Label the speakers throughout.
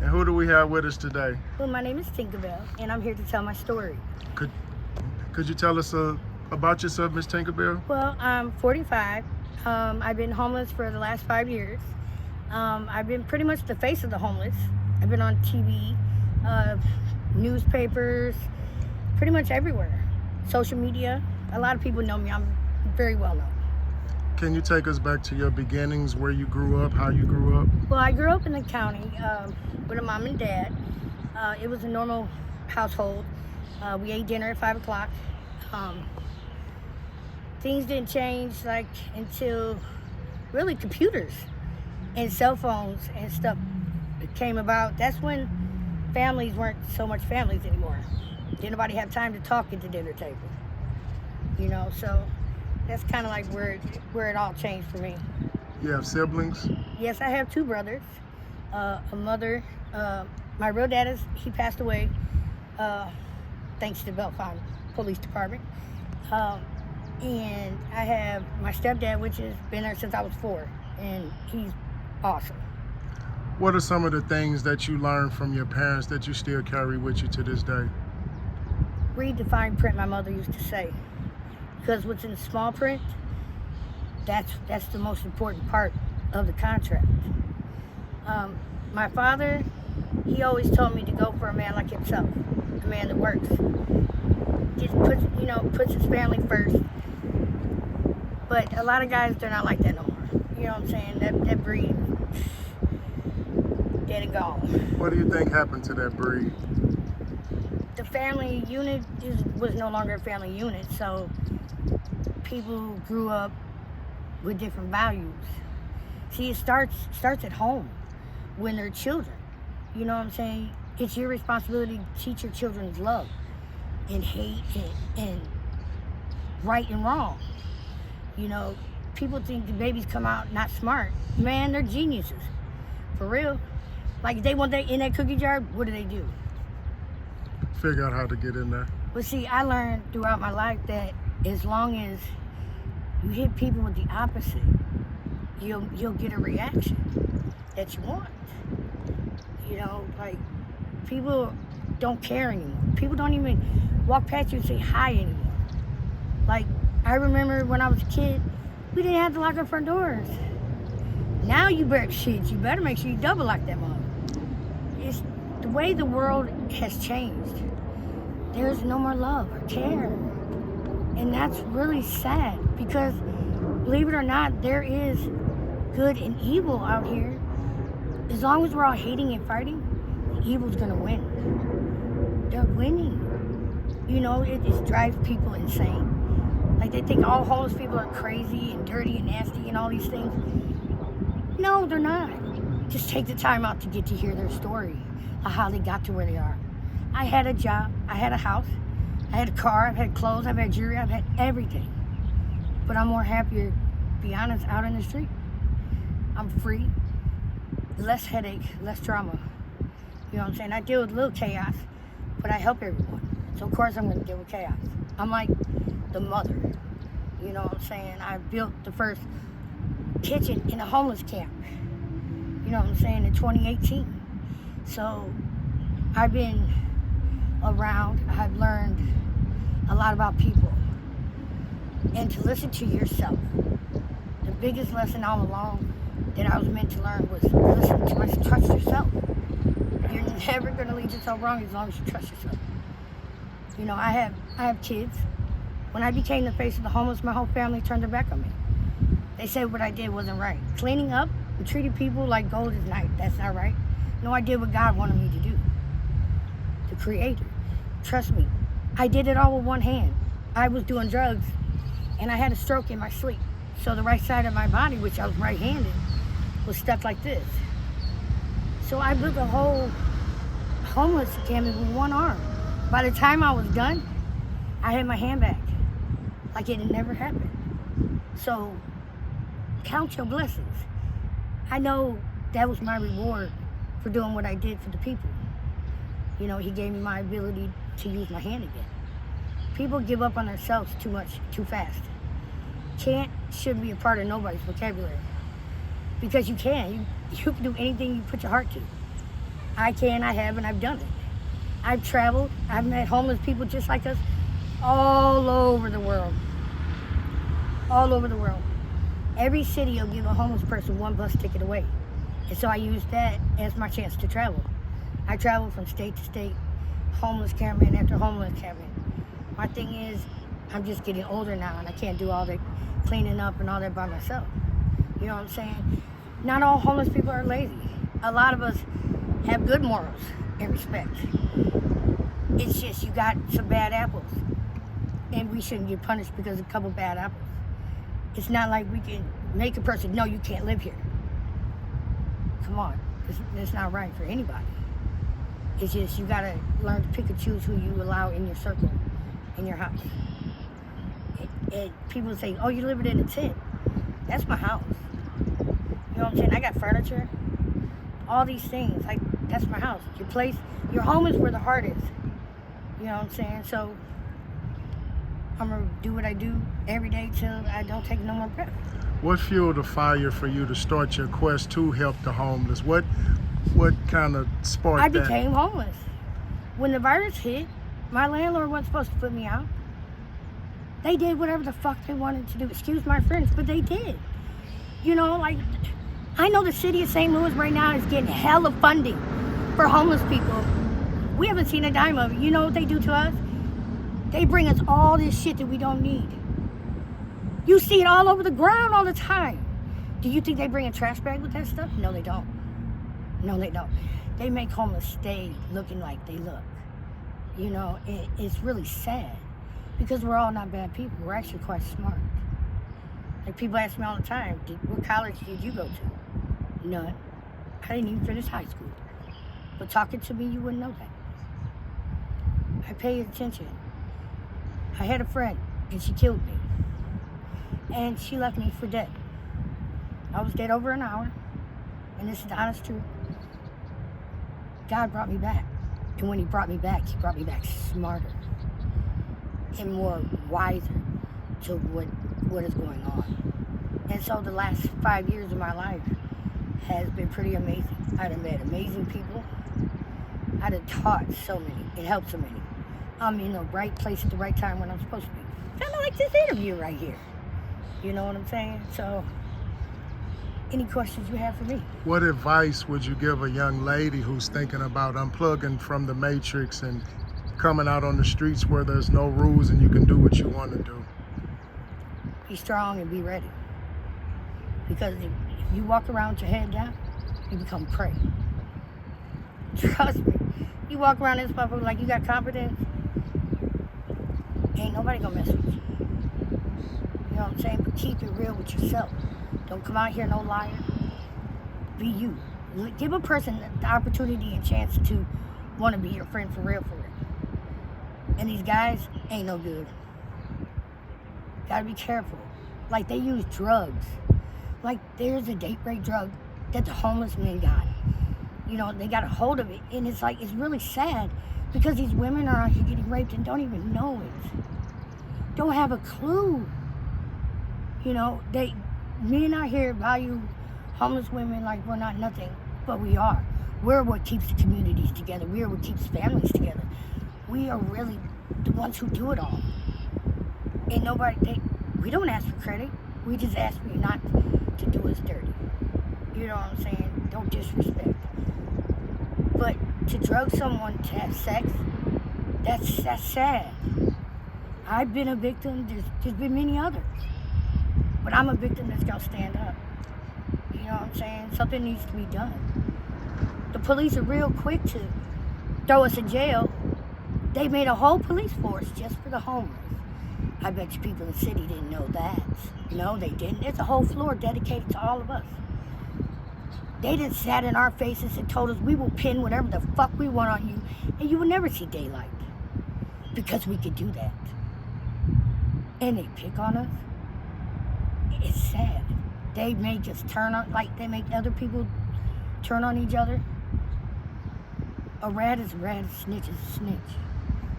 Speaker 1: And who do we have with us today?
Speaker 2: Well, my name is Tinkerbell, and I'm here to tell my story.
Speaker 1: Could you tell us about yourself, Miss Tinkerbell?
Speaker 2: Well, I'm 45. I've been homeless for the last 5 years. I've been pretty much the face of the homeless. I've been on TV, newspapers, pretty much everywhere. Social media. A lot of people know me. I'm very well known.
Speaker 1: Can you take us back to your beginnings, where you grew up, how you grew up?
Speaker 2: Well, I grew up in the county with a mom and dad. It was a normal household. We ate dinner at 5 o'clock. Things didn't change until really computers and cell phones and stuff came about. That's when families weren't so much families anymore. Didn't nobody have time to talk at the dinner table. So that's kind of like where it all changed for me.
Speaker 1: You have siblings?
Speaker 2: Yes, I have 2 brothers, a mother. My real dad he passed away thanks to the Bellefonte Police Department. And I have my stepdad, which has been there since I was 4, and he's awesome.
Speaker 1: What are some of the things that you learned from your parents that you still carry with you to this day?
Speaker 2: Read the fine print, my mother used to say, because what's in the small print, that's the most important part of the contract. My father, he always told me to go for a man like himself, a man that works. Just puts his family first. But a lot of guys, they're not like that no more. You know what I'm saying? That breed, dead and gone.
Speaker 1: What do you think happened to that breed?
Speaker 2: The family unit was no longer a family unit, so people grew up with different values. See, it starts at home when they're children. You know what I'm saying? It's your responsibility to teach your children love and hate and right and wrong. People think the babies come out not smart. Man, they're geniuses. For real. Like, if they want that in that cookie jar, what do?
Speaker 1: Figure out how to get in there.
Speaker 2: But see, I learned throughout my life that as long as you hit people with the opposite, you'll get a reaction that you want. People don't care anymore. People don't even walk past you and say hi anymore. Like, I remember when I was a kid, we didn't have to lock our front doors. Now you better make sure you double lock them up. It's the way the world has changed. There's no more love or care. And that's really sad because, believe it or not, there is good and evil out here. As long as we're all hating and fighting, the evil's gonna win. They're winning. It just drives people insane. Like, they think all homeless people are crazy and dirty and nasty and all these things. No, they're not. Just take the time out to get to hear their story of how they got to where they are. I had a job, I had a house, I had a car, I've had clothes, I've had jewelry, I've had everything. But I'm more happier, to be honest, out in the street. I'm free, less headache, less drama. You know what I'm saying? I deal with a little chaos, but I help everyone. So of course I'm gonna deal with chaos. I'm like the mother. You know what I'm saying? I built the first kitchen in a homeless camp. You know what I'm saying? In 2018. So I've been around. I've learned a lot about people. And to listen to yourself. The biggest lesson all along that I was meant to learn was listen to myself. Trust yourself. You're never gonna lead yourself wrong as long as you trust yourself. I have kids. When I became the face of the homeless, my whole family turned their back on me. They said what I did wasn't right. Cleaning up and treating people like gold is nice. That's not right. No, I did what God wanted me to do. The Creator. Trust me. I did it all with one hand. I was doing drugs, and I had a stroke in my sleep. So the right side of my body, which I was right-handed, was stuck like this. So I built a whole homeless encampment with one arm. By the time I was done, I had my hand back. Like it had never happened. So count your blessings. I know that was my reward for doing what I did for the people. He gave me my ability to use my hand again. People give up on themselves too much, too fast. Shouldn't be a part of nobody's vocabulary. Because you can. You can do anything you put your heart to. I can, I have, and I've done it. I've traveled. I've met homeless people just like us all over the world. All over the world. Every city will give a homeless person one bus ticket away. And so I use that as my chance to travel. I travel from state to state, homeless cameraman after homeless cameraman. My thing is, I'm just getting older now and I can't do all the cleaning up and all that by myself. You know what I'm saying? Not all homeless people are lazy. A lot of us have good morals and respect. It's just you got some bad apples. And we shouldn't get punished because of a couple bad apples. It's not like we can make a person, no, you can't live here. Come on, it's not right for anybody. It's just you gotta learn to pick and choose who you allow in your circle, in your house. People say, oh, you living in a tent. That's my house. You know what I'm saying? I got furniture, all these things. Like, that's my house. Your home is where the heart is. You know what I'm saying? So I'm gonna do what I do every day till I don't take no more breath.
Speaker 1: What fueled the fire for you to start your quest to help the homeless? What kind of sparked
Speaker 2: I
Speaker 1: that?
Speaker 2: became homeless. When the virus hit, my landlord wasn't supposed to put me out. They did whatever the fuck they wanted to do. Excuse my French, but they did. You know, like, I know the city of St. Louis right now is getting hella funding for homeless people. We haven't seen a dime of it. You know what they do to us? They bring us all this shit that we don't need. You see it all over the ground all the time. Do you think they bring a trash bag with that stuff? No, they don't. No, they don't. They make homeless stay looking like they look. You know, it's really sad because we're all not bad people. We're actually quite smart. Like, people ask me all the time, what college did you go to? None. I didn't even finish high school. But talking to me, you wouldn't know that. I pay attention. I had a friend, and she killed me. And she left me for dead. I was dead over an hour, and this is the honest truth. God brought me back. And when he brought me back smarter and more wiser to what is going on. And so the last 5 years of my life has been pretty amazing. I've met amazing people. I've taught so many and helped so many. I'm in the right place at the right time when I'm supposed to be. Kind of like this interview right here. You know what I'm saying? So, any questions you have for me?
Speaker 1: What advice would you give a young lady who's thinking about unplugging from the matrix and coming out on the streets where there's no rules and you can do what you want to do?
Speaker 2: Be strong and be ready. Because if you walk around with your head down, you become prey. Trust me. You walk around this motherfucker like you got confidence, ain't nobody gonna mess with you. You know what I'm saying? But keep it real with yourself. Don't come out here no liar. Be you. Give a person the opportunity and chance to want to be your friend for real. And these guys ain't no good. Gotta be careful. Like, they use drugs. Like, there's a date rape drug that the homeless men got. You know, they got a hold of it. And it's like, it's really sad because these women are out here getting raped and don't even know it. Don't have a clue. You know, men out here value homeless women like we're not nothing, but we are. We're what keeps the communities together. We are what keeps families together. We are really the ones who do it all. And we don't ask for credit. We just ask for you not to do us dirty. You know what I'm saying? Don't disrespect. But to drug someone to have sex, that's sad. I've been a victim. There's been many others. But I'm a victim that's gonna stand up. You know what I'm saying? Something needs to be done. The police are real quick to throw us in jail. They made a whole police force just for the homeless. I bet you people in the city didn't know that. No, they didn't. There's a whole floor dedicated to all of us. They just sat in our faces and told us we will pin whatever the fuck we want on you and you will never see daylight. Because we could do that. And they pick on us. It's sad. They make us turn on, like they make other people turn on each other. A rat is a rat, a snitch is a snitch.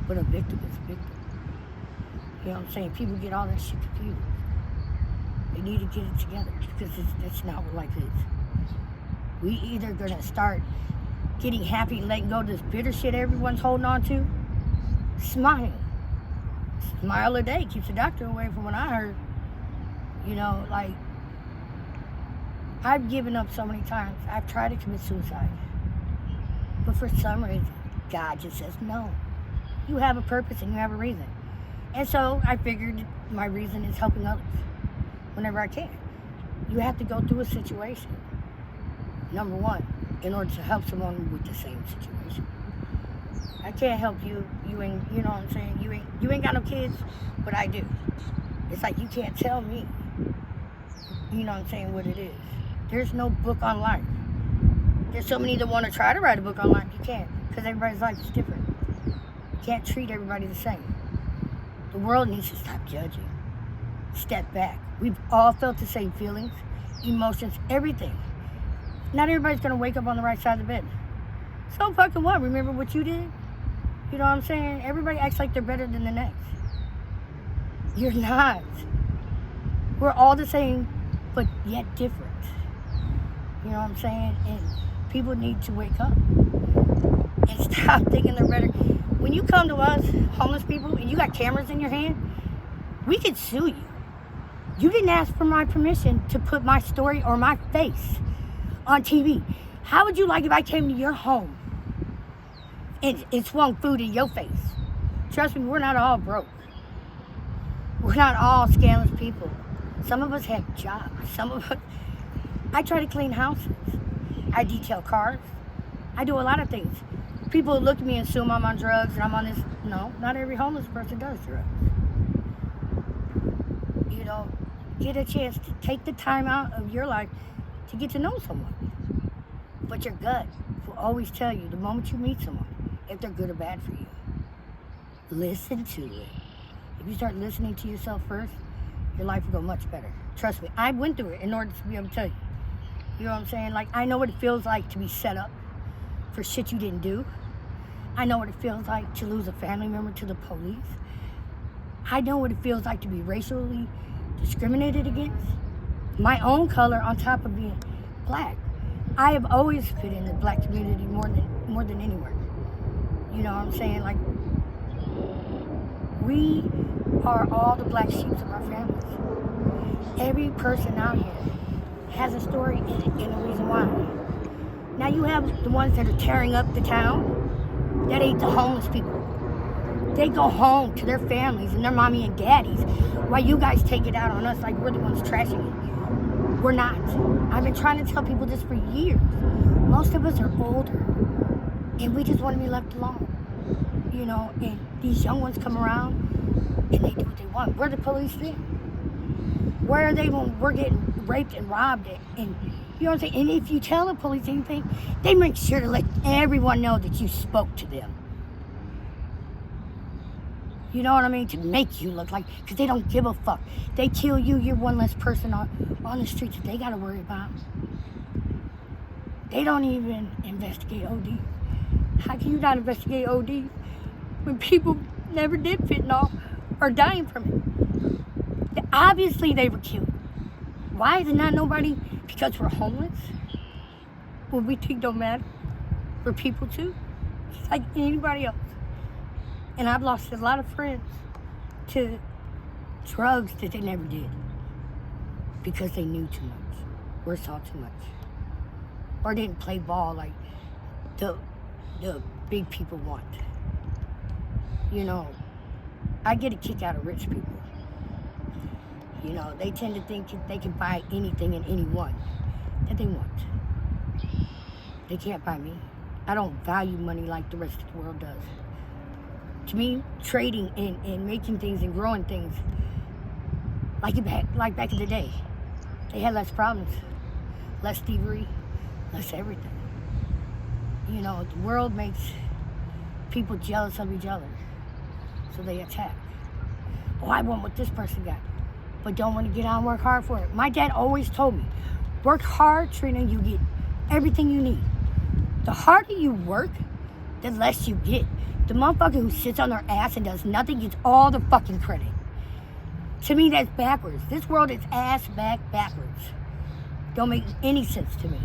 Speaker 2: But a victim is a victim. You know what I'm saying? People get all that shit confused. They need to get it together because that's not what life is. We either gonna start getting happy and letting go of this bitter shit everyone's holding on to, smile. Smile a day keeps the doctor away from what I heard. You know, like, I've given up so many times. I've tried to commit suicide. But for some reason, God just says, no. You have a purpose and you have a reason. And so I figured my reason is helping others whenever I can. You have to go through a situation, number one, in order to help someone with the same situation. I can't help you. You ain't, you know what I'm saying? You ain't got no kids, but I do. It's like you can't tell me, you know what I'm saying, what it is. There's no book on life. There's so many that want to try to write a book on life. You can't, because everybody's life is different. You can't treat everybody the same. The world needs to stop judging. Step back. We've all felt the same feelings, emotions, everything. Not everybody's going to wake up on the right side of the bed. So fucking what? Remember what you did? You know what I'm saying? Everybody acts like they're better than the next. You're not. We're all the same, but yet different. You know what I'm saying? And people need to wake up and stop thinking they're better. When you come to us, homeless people, and you got cameras in your hand, we could sue you. You didn't ask for my permission to put my story or my face on TV. How would you like if I came to your home and swung food in your face? Trust me, we're not all broke. We're not all scandalous people. Some of us have jobs. Some of us, I try to clean houses. I detail cars. I do a lot of things. People look at me and assume I'm on drugs and I'm on this. No, not every homeless person does drugs. You know, get a chance to take the time out of your life to get to know someone. But your gut will always tell you the moment you meet someone if they're good or bad for you. Listen to it. If you start listening to yourself first, your life will go much better. Trust me, I went through it in order to be able to tell you. You know what I'm saying? Like, I know what it feels like to be set up for shit you didn't do. I know what it feels like to lose a family member to the police. I know what it feels like to be racially discriminated against. My own color on top of being black. I have always fit in the black community more than anywhere. You know what I'm saying? Like, we are all the black sheep of our families. Every person out here has a story and a reason why. Now you have the ones that are tearing up the town. That ain't the homeless people. They go home to their families and their mommy and daddies while you guys take it out on us like we're the ones trashing it. We're not. I've been trying to tell people this for years. Most of us are older and we just want to be left alone. You know, and these young ones come around and they do what they want. Where the police then? Where are they when we're getting raped and robbed? And you know what I'm saying? And if you tell the police anything, they make sure to let everyone know that you spoke to them. You know what I mean? To make you look like, because they don't give a fuck. They kill you, you're one less person on the streets that they got to worry about. They don't even investigate OD. How can you not investigate OD when people never did fentanyl or dying from it? Obviously they were killed. Why is it not nobody? Because we're homeless? Well, we think don't matter. We're people too, just like anybody else. And I've lost a lot of friends to drugs that they never did because they knew too much or saw too much or didn't play ball like the big people want. You know, I get a kick out of rich people. You know, they tend to think they can buy anything and anyone that they want. They can't buy me. I don't value money like the rest of the world does. To me, trading and making things and growing things, like back in the day, they had less problems, less thievery, less everything. You know, the world makes people jealous of each other, so they attack. Oh, I want what this person got, but don't want to get out and work hard for it. My dad always told me, work hard, Trina, you get everything you need. The harder you work, the less you get. The motherfucker who sits on their ass and does nothing gets all the fucking credit. To me, that's backwards. This world is ass back backwards. Don't make any sense to me.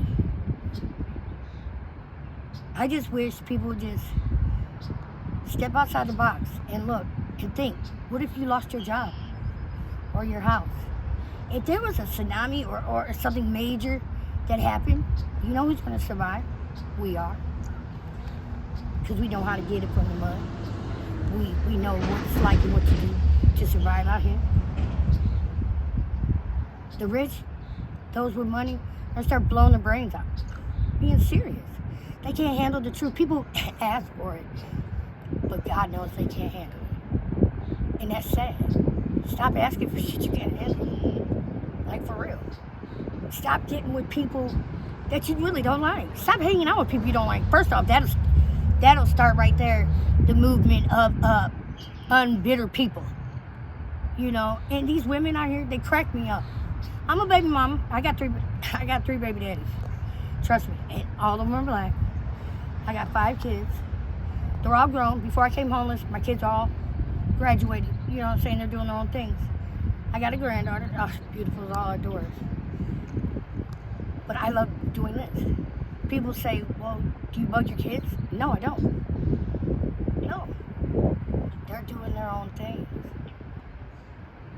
Speaker 2: I just wish people would just step outside the box and look and think, what if you lost your job or your house? If there was a tsunami or something major that happened, you know who's going to survive? We are. Because we know how to get it from the mud. We know what it's like and what to do to survive out here. The rich, those with money, are gonna start blowing their brains out. Being serious. They can't handle the truth. People ask for it, but God knows they can't handle it. And that's sad. Stop asking for shit you can't handle. Like, for real. Stop getting with people that you really don't like. Stop hanging out with people you don't like. First off, that'll start right there, the movement of unbitter people. You know, and these women out here, they crack me up. I'm a baby mama. I got three baby daddies. Trust me. And all of them are black. I got 5 kids. They're all grown. Before I came homeless, my kids all graduated. You know what I'm saying? They're doing their own things. I got a granddaughter. Oh, she's beautiful as all outdoors. But I love doing this. People say, well, do you bug your kids? No, I don't. No. They're doing their own things.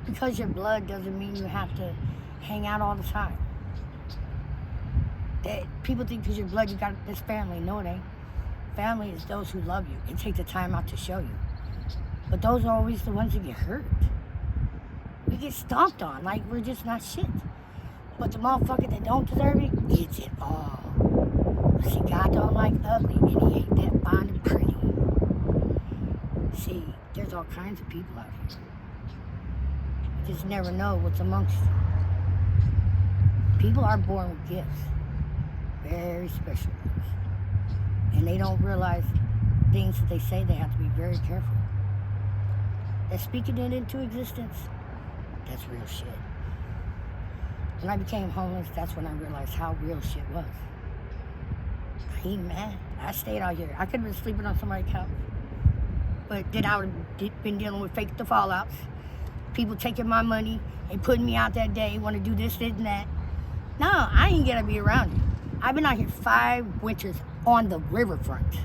Speaker 2: Because your blood doesn't mean you have to hang out all the time. People think because your blood, you got this family. No, it ain't. Family is those who love you and take the time out to show you. But those are always the ones that get hurt. We get stomped on like we're just not shit. But the motherfucker that don't deserve it gets it all. See, God don't like ugly, and He ain't that fine and pretty. See, there's all kinds of people out here. You just never know what's amongst you. People are born with gifts. Very special ones. And they don't realize things that they say. They have to be very careful. That speaking it into existence, that's real shit. When I became homeless, that's when I realized how real shit was. I ain't mad. I stayed out here. I could have been sleeping on somebody's couch. But then I would have been dealing with fake the fallouts. People taking my money and putting me out that day, want to do this, this, and that. No, I ain't gonna be around you. I've been out here 5 winters on the riverfront.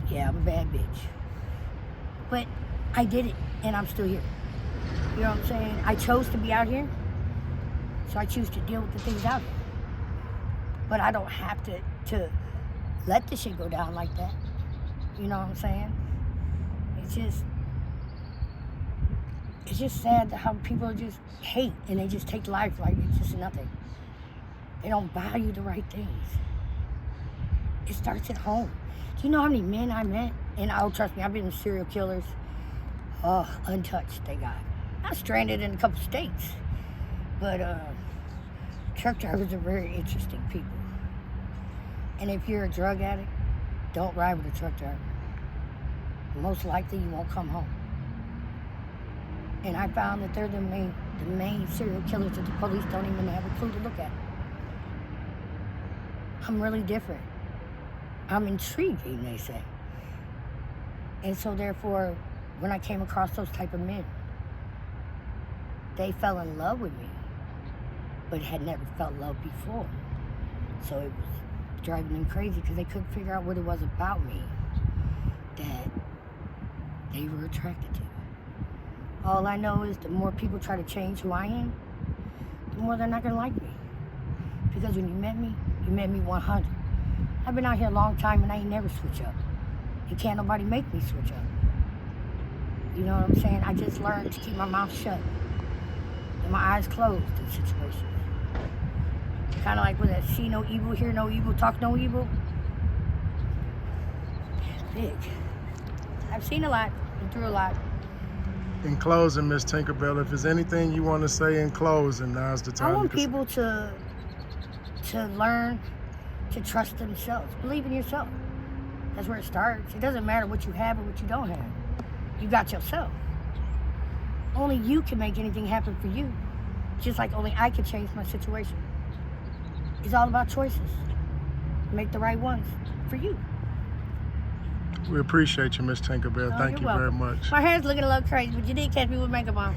Speaker 2: Yeah, I'm a bad bitch. But I did it, and I'm still here. You know what I'm saying? I chose to be out here, so I choose to deal with the things out here. But I don't have to let the shit go down like that. You know what I'm saying? It's just sad how people just hate and they just take life like it's just nothing. They don't value the right things. It starts at home. Do you know how many men I met? And trust me, I've been with serial killers. Oh, untouched, they got. I'm stranded in a couple states. But truck drivers are very interesting people. And if you're a drug addict, don't ride with a truck driver. Most likely you won't come home. And I found that they're the main serial killers that the police don't even have a clue to look at. I'm really different. I'm intriguing, they say. And so therefore, when I came across those type of men, they fell in love with me, but had never felt love before. So it was driving them crazy because they couldn't figure out what it was about me that they were attracted to. All I know is the more people try to change who I am, the more they're not gonna like me. Because when you met me 100. I've been out here a long time and I ain't never switch up. And can't nobody make me switch up. You know what I'm saying? I just learned to keep my mouth shut and my eyes closed in situations. Kind of like with that see no evil, hear no evil, talk no evil. Big. I've seen a lot, been through a lot.
Speaker 1: In closing, Miss Tinkerbell, if there's anything you want to say in closing, now's the time.
Speaker 2: I want people to learn to trust themselves. Believe in yourself. That's where it starts. It doesn't matter what you have or what you don't have. You got yourself. Only you can make anything happen for you. Just like only I can change my situation. It's all about choices. Make the right ones for you.
Speaker 1: We appreciate you, Miss Tinkerbell. Thank you very much.
Speaker 2: My hair's looking a little crazy, but you did catch me with makeup on.